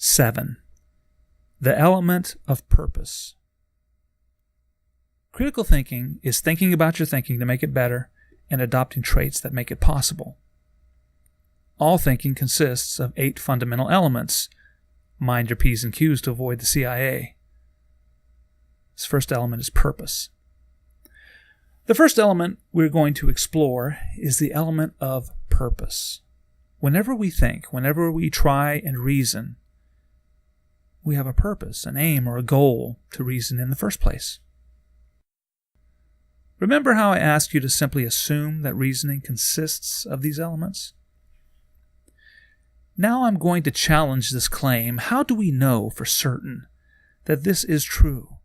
7. The element of purpose. Critical thinking is thinking about your thinking to make it better and adopting traits that make it possible. All thinking consists of 8 fundamental elements. Mind your P's and Q's to avoid the CIA. This first element is purpose. The first element we're going to explore is the element of purpose. Whenever we think, whenever we try and reason, we have a purpose, an aim, or a goal to reason in the first place. Remember how I asked you to simply assume that reasoning consists of these elements? Now I'm going to challenge this claim. How do we know for certain that this is true?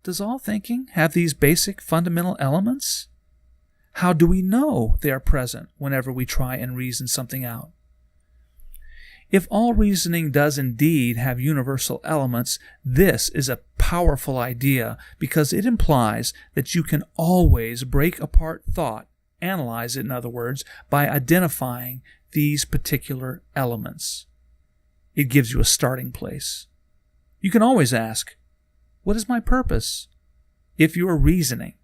Does all thinking have these basic fundamental elements? How do we know they are present whenever we try and reason something out? If all reasoning does indeed have universal elements, this is a powerful idea because it implies that you can always break apart thought, analyze it in other words, by identifying these particular elements. It gives you a starting place. You can always ask, what is my purpose? If you are reasoning,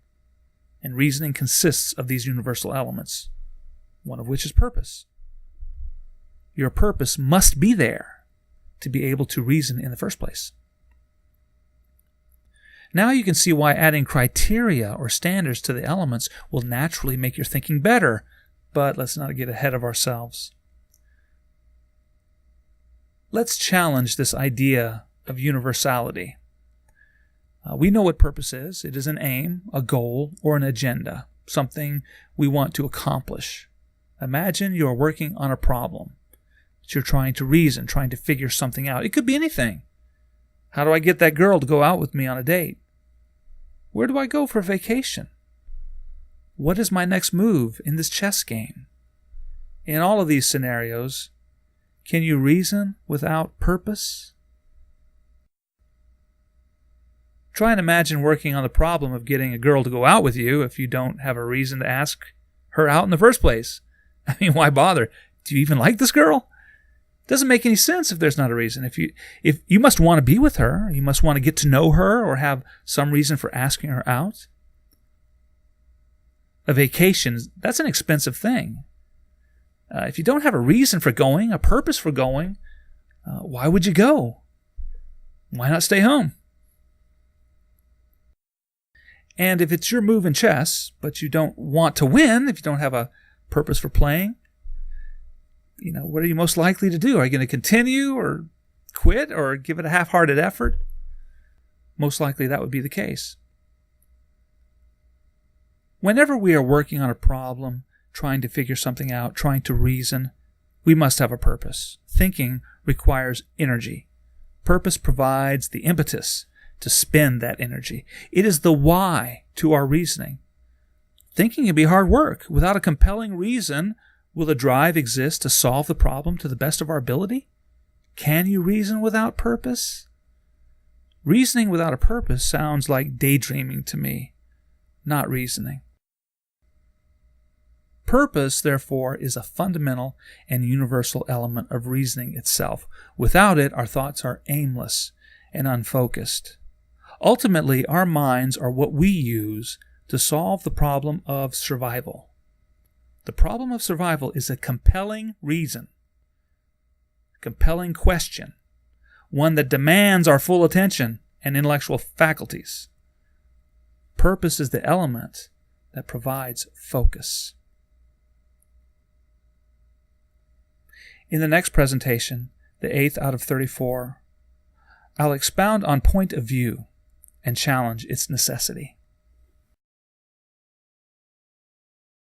and reasoning consists of these universal elements, one of which is purpose. Your purpose must be there to be able to reason in the first place. Now you can see why adding criteria or standards to the elements will naturally make your thinking better, but let's not get ahead of ourselves. Let's challenge this idea of universality. We know what purpose is. It is an aim, a goal, or an agenda, something we want to accomplish. Imagine you are working on a problem. You're trying to reason, trying to figure something out. It could be anything. How do I get that girl to go out with me on a date? Where do I go for vacation? What is my next move in this chess game? In all of these scenarios, can you reason without purpose? Try and imagine working on the problem of getting a girl to go out with you if you don't have a reason to ask her out in the first place. I mean, why bother? Do you even like this girl? Doesn't make any sense if there's not a reason. If you must want to be with her, you must want to get to know her or have some reason for asking her out. A vacation, that's an expensive thing. If you don't have a reason for going, a purpose for going, why would you go? Why not stay home? And if it's your move in chess, but you don't want to win, if you don't have a purpose for playing, what are you most likely to do? Are you going to continue or quit or give it a half-hearted effort? Most likely that would be the case. Whenever we are working on a problem, trying to figure something out, trying to reason, we must have a purpose. Thinking requires energy. Purpose provides the impetus to spend that energy. It is the why to our reasoning. Thinking can be hard work. Without a compelling reason, will the drive exist to solve the problem to the best of our ability? Can you reason without purpose? Reasoning without a purpose sounds like daydreaming to me, not reasoning. Purpose, therefore, is a fundamental and universal element of reasoning itself. Without it, our thoughts are aimless and unfocused. Ultimately, our minds are what we use to solve the problem of survival. The problem of survival is a compelling reason, compelling question, one that demands our full attention and intellectual faculties. Purpose is the element that provides focus. In the next presentation, the 8th out of 34, I'll expound on point of view and challenge its necessity.